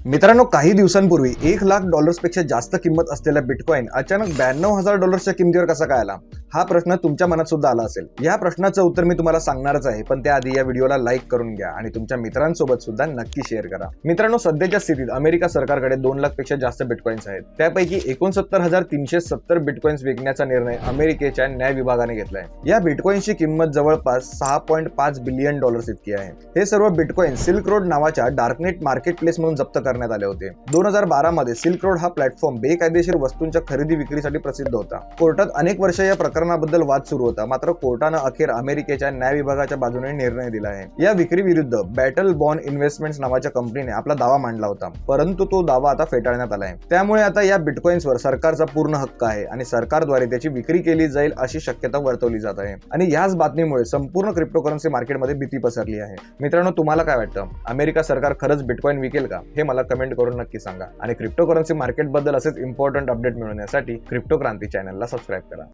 मित्रांनो, काही दिवसांपूर्वी $1,00,000 पेक्षा जास्त किंमत असलेला बिटकॉइन अचानक $92,000 किमतीवर कसा काय आला? हा प्रश्न तुमच्या मनात सुद्धा आला असेल. या प्रश्नाचं उत्तर मी तुम्हाला सांगणारच आहे, पण त्याआधी या व्हिडिओला लाईक करून घ्या आणि तुमच्या मित्रांसोबत सुद्धा नक्की शेअर करा. मित्रांनो, सध्याच्या स्थितीत अमेरिका सरकारकडे 2 लाख पेक्षा जास्त बिटकॉइन्स आहेत. त्यापैकी 69,370 बिटकॉइन्स विकण्याचा निर्णय अमेरिकेच्या न्याय विभागाने घेतलाय. या बिटकॉइन्सची किंमत जवळपास $6.5 बिलियन इतकी आहे. हे सर्व बिटकॉइन सिल्क रोड नावाच्या डार्कनेट मार्केट प्लेस म्हणून जप्त करण्यात आले होते. 2012 मध्ये सिल्क रोड हा प्लॅटफॉर्म बेकायदेशीर वस्तूंच्या खरेदी विक्रीसाठी प्रसिद्ध होता. कोर्टात अनेक वर्ष या प्रकरणाबद्दल वाद सुरू होता, मात्र कोर्टानं अखेर अमेरिकेच्या न्याय विभागाच्या बाजूने निर्णय दिला आहे. या विक्री विरुद्ध बॅटल बॉन्ड इन्व्हेस्टमेंट्स नावाच्या कंपनीने आपला दावा मांडला होता, परंतु तो दावा आता फेटाळण्यात आलाय. त्यामुळे आता या बिटकॉइन्सवर सरकारचा पूर्ण हक्क आहे आणि सरकारद्वारे त्याची विक्री केली जाईल अशी शक्यता वर्तवली जात आहे. आणि याच बातमीमुळे संपूर्ण क्रिप्टोकरन्सी मार्केटमध्ये भीती पसरली आहे. मित्रांनो, तुम्हाला काय वाटतं? अमेरिका सरकार खरंच बिटकॉइन विकेल का? हे मला कमेंट करून नक्की सांगा. आणि क्रिप्टोकरन्सी मार्केट बद्दल असेच इम्पॉर्टंट अपडेट मिळवण्यासाठी क्रिप्टो क्रांती चॅनलला सबस्क्राईब करा.